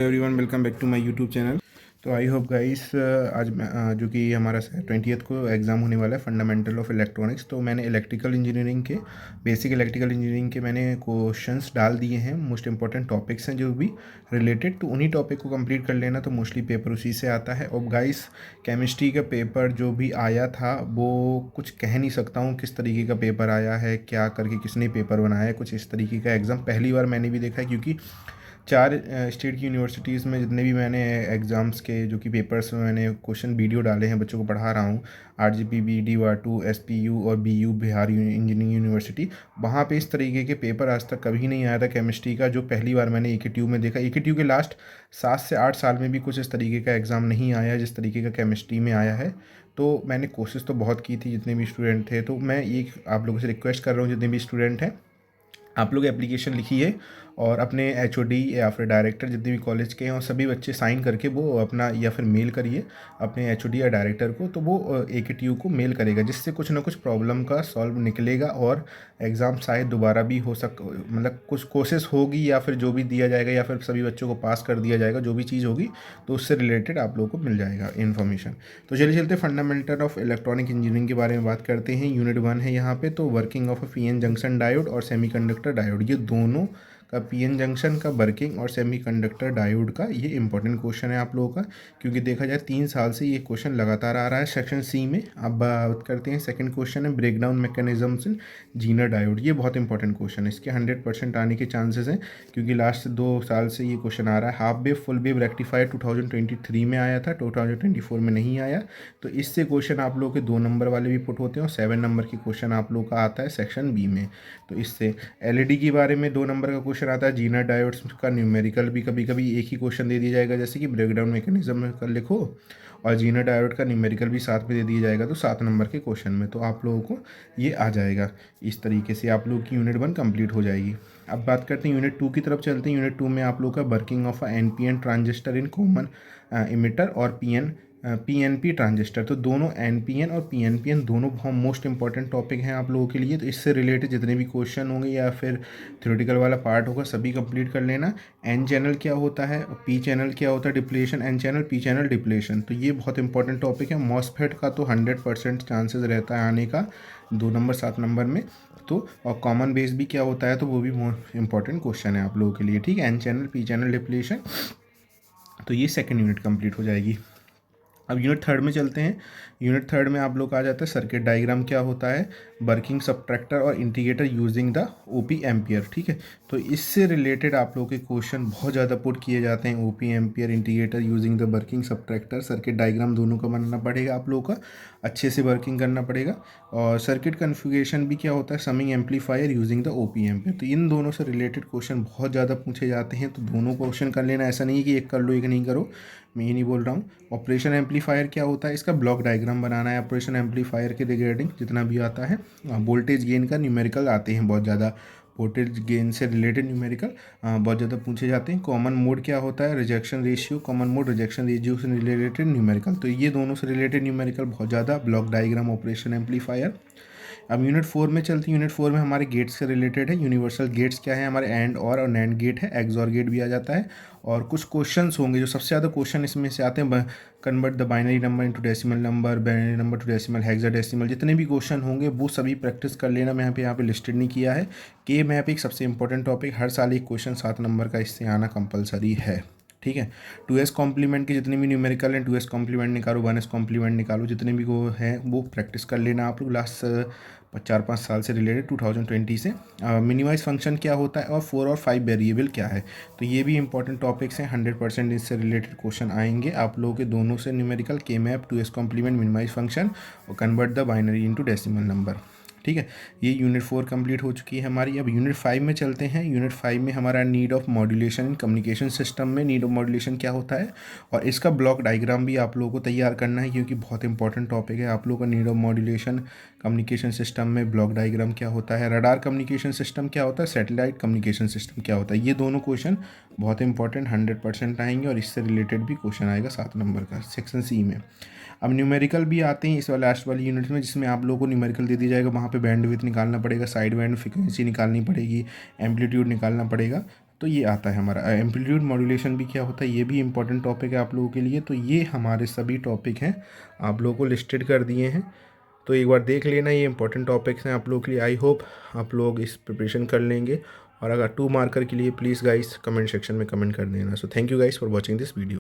Everyone, welcome back to my YouTube channel. तो I hope guys, आज जो कि हमारा 20th को एग्ज़ाम होने वाला है, फंडामेंटल ऑफ इलेक्ट्रॉनिक्स। तो मैंने इलेक्ट्रिकल इंजीनियरिंग के बेसिक इलेक्ट्रिकल इंजीनियरिंग के मैंने क्वेश्चंस डाल दिए हैं। मोस्ट इंपॉर्टेंट टॉपिक्स हैं जो भी रिलेटेड, तो उन्हीं टॉपिक को कंप्लीट कर लेना। तो मोस्टली पेपर उसी से आता है। और गाइस, केमिस्ट्री का पेपर जो भी आया था वो कुछ कह नहीं सकता हूँ किस तरीके का पेपर आया है, क्या करके किसने पेपर बनाया है। कुछ इस तरीके का एग्ज़ाम पहली बार मैंने भी देखा है, क्योंकि 4 स्टेट की यूनिवर्सिटीज़ में जितने भी मैंने एग्ज़ाम्स के जो कि पेपर्स में मैंने क्वेश्चन वीडियो डाले हैं, बच्चों को पढ़ा रहा हूँ, RGPB, DY2, SPU और BU बिहार इंजीनियरिंग यूनिवर्सिटी, वहाँ पे इस तरीके के पेपर आज तक कभी नहीं आया था केमिस्ट्री का, जो पहली बार मैंने AKTU में देखा। AKTU के लास्ट 7 से 8 साल में भी कुछ इस तरीके का एग्ज़ाम नहीं आया जिस तरीके का केमिस्ट्री में आया है। तो मैंने कोशिश तो बहुत की थी जितने भी स्टूडेंट थे। तो मैं ये आप लोगों से रिक्वेस्ट कर रहा हूँ, जितने भी स्टूडेंट हैं, आप लोग एप्लीकेशन लिखिए और अपने HOD या फिर डायरेक्टर जितने भी कॉलेज के हैं और सभी बच्चे साइन करके वो अपना, या फिर मेल करिए अपने HOD या डायरेक्टर को। तो वो AKTU को मेल करेगा, जिससे कुछ ना कुछ प्रॉब्लम का सॉल्व निकलेगा और एग्ज़ाम शायद दोबारा भी हो मतलब कुछ कोशिश होगी, या फिर जो भी दिया जाएगा, या फिर सभी बच्चों को पास कर दिया जाएगा, जो भी चीज़ होगी तो उससे रिलेटेड आप लोगों को मिल जाएगा इन्फॉर्मेशन। तो चलिए चलते फंडामेंटल ऑफ इलेक्ट्रॉनिक इंजीनियरिंग के बारे में बात करते हैं। यूनिट 1 है यहाँ पे। तो working of PN junction diode और सेमीकंडक्टर डायोड, ये दोनों का, PN जंक्शन का वर्किंग और सेमीकंडक्टर डायोड का, ये इंपॉर्टेंट क्वेश्चन है आप लोगों का, क्योंकि देखा जाए 3 साल से ये क्वेश्चन लगातार आ रहा है सेक्शन C में। अब बात करते हैं सेकंड क्वेश्चन है ब्रेकडाउन मैकेनिज्म्स इन जीनर डायोड। ये बहुत इंपॉर्टेंट क्वेश्चन है, इसके 100% आने के चांसेस हैं, क्योंकि लास्ट 2 साल से ये क्वेश्चन आ रहा है। Half wave full wave rectifier 2023 में आया था, 2024 में नहीं आया। तो इससे क्वेश्चन आप लोगों के 2 नंबर वाले भी पुट होते हैं और 7 नंबर के क्वेश्चन आप लोगों का आता है सेक्शन B में। तो इससे LED के बारे में 2 नंबर का क्वेश्चन आता है। जीनर डायोड्स का न्यूमेरिकल भी कभी कभी एक ही क्वेश्चन दे दिया जाएगा, जैसे कि ब्रेकडाउन मैकेनिज्म में कर लिखो, और जीनर डायोड का न्यूमेरिकल भी साथ में दे दिया जाएगा, तो 7 नंबर के क्वेश्चन में तो आप लोगों को ये आ जाएगा। इस तरीके से आप लोगों की यूनिट 1 कंप्लीट हो जाएगी। अब बात करते हैं यूनिट 2 की तरफ चलते हैं। यूनिट 2 में आप लोग का working of NPN transistor in common emitter और PNP ट्रांजिस्टर। तो दोनों NPN और PNPN दोनों बहुत मोस्ट इंपॉर्टेंट टॉपिक हैं आप लोगों के लिए। तो इससे रिलेटेड जितने भी क्वेश्चन होंगे या फिर थ्योरेटिकल वाला पार्ट होगा, सभी कंप्लीट कर लेना। N चैनल क्या होता है, P चैनल क्या होता है, depletion, N channel, P channel depletion, तो ये बहुत इंपॉर्टेंट टॉपिक है। मॉसफेट का तो 100% चांसेस रहता है आने का 2 नंबर 7 नंबर में। तो और कॉमन बेस भी क्या होता है, तो वो भी बहुत इंपॉर्टेंट क्वेश्चन है आप लोगों के लिए, ठीक है। N channel, P channel depletion, तो ये सेकेंड यूनिट कंप्लीट हो जाएगी। अब यूनिट 3 में चलते हैं। यूनिट 3 में आप लोग आ जाते हैं सर्किट डायग्राम क्या होता है, वर्किंग सब्ट्रैक्टर और integrator using the OP ampere, ठीक है। तो इससे रिलेटेड आप लोग के क्वेश्चन बहुत ज़्यादा पुट किए जाते हैं। OP ampere, integrator using the working subtractor, circuit diagram दोनों का बनाना पड़ेगा आप लोगों का, अच्छे से वर्किंग करना पड़ेगा। और सर्किट कन्फिगरेशन भी क्या होता है, summing amplifier using the OP ampere. तो इन दोनों से रिलेटेड क्वेश्चन बहुत ज़्यादा पूछे जाते हैं, तो दोनों क्वेश्चन कर लेना। ऐसा नहीं है कि एक कर लो एक नहीं करो, मैं ये नहीं बोल रहा हूँ। ऑपरेशन एम्पलीफायर क्या होता है, इसका ब्लॉक डायग्राम बनाना है ऑपरेशन एम्पलीफायर के रिगार्डिंग जितना भी आता है। वोल्टेज गेन का न्यूमेरिकल आते हैं बहुत ज़्यादा, वोल्टेज गेन से रिलेटेड न्यूमेरिकल बहुत ज़्यादा पूछे जाते हैं। कॉमन मोड क्या होता है, rejection ratio, common mode rejection ratio से रिलेटेड न्यूमेरिकल, तो ये दोनों से रिलेटेड न्यूमेरिकल बहुत ज़्यादा, ब्लॉक डायग्राम, ऑपरेशन एम्पलीफायर। अब यूनिट 4 में चलते हैं। यूनिट 4 में हमारे गेट्स से रिलेटेड है। यूनिवर्सल गेट्स क्या है हमारे, एंड और नैंड गेट है, एक्सॉर गेट भी आ जाता है। और कुछ क्वेश्चंस होंगे जो सबसे ज़्यादा क्वेश्चन इसमें से आते हैं, convert the binary number into decimal number, binary number two decimal, hexadecimal, जितने भी क्वेश्चन होंगे वो सभी प्रैक्टिस कर लेना। मैं यहाँ पे लिस्टेड नहीं किया है कि मैप एक सबसे इंपॉर्टेंट टॉपिक, हर साल एक क्वेश्चन 7 नंबर का इससे आना कंपलसरी है, ठीक है। 2s कॉम्प्लीमेंट के जितने भी न्यूमेरिकल हैं, 2s कॉम्प्लीमेंट निकालो, 1s कॉम्प्लीमेंट निकालो, जितने भी वो हैं वो प्रैक्टिस कर लेना आप लोग लास्ट 4-5 साल से रिलेटेड 2020 से। मिनिमाइज फंक्शन क्या होता है और 4 और 5 वेरिएबल क्या है, तो ये भी इंपॉर्टेंट टॉपिक्स हैं। 100% इससे रिलेटेड क्वेश्चन आएंगे आप लोगों के दोनों से, न्यूमेरिकल, के map, 2s complement, minimise function और convert the binary into decimal number, ठीक है। ये यूनिट 4 कंप्लीट हो चुकी है हमारी। अब यूनिट 5 में चलते हैं। यूनिट 5 में हमारा need of modulation in communication system में, नीड ऑफ मॉड्यूलेशन क्या होता है और इसका ब्लॉक डायग्राम भी आप लोगों को तैयार करना है, क्योंकि बहुत इंपॉर्टेंट टॉपिक है आप लोगों का। Need of modulation communication system में ब्लॉक डायग्राम क्या होता है, रडार कम्युनिकेशन सिस्टम क्या होता है, सैटेलाइट कम्युनिकेशन सिस्टम क्या होता है, ये दोनों क्वेश्चन बहुत इंपॉर्टेंट 100% आएंगे और इससे रिलेटेड भी क्वेश्चन आएगा 7 नंबर का सेक्शन C में। अब न्यूमेरिकल भी आते हैं इस वाले लास्ट वाली यूनिट में, जिसमें आप लोगों को न्यूमेरिकल दे दिया जाएगा, वहाँ पे बैंडविड्थ निकालना पड़ेगा, साइड बैंड फ्रिक्वेंसी निकालनी पड़ेगी, एम्पलीट्यूड निकालना पड़ेगा। तो ये आता है हमारा एम्पलीट्यूड मॉड्यूलेशन भी क्या होता है, ये भी इंपॉर्टेंट टॉपिक है आप लोगों के लिए। तो ये हमारे सभी टॉपिक हैं, आप लोगों को लिस्टेड कर दिए हैं, तो एक बार देख लेना, ये इंपॉर्टेंट टॉपिक्स हैं आप लोगों के लिए। आई होप आप लोग इस प्रिपरेशन कर लेंगे, और अगर 2 मार्कर के लिए प्लीज़ गाइस कमेंट सेक्शन में कमेंट कर देना। So thank you guys for watching this video.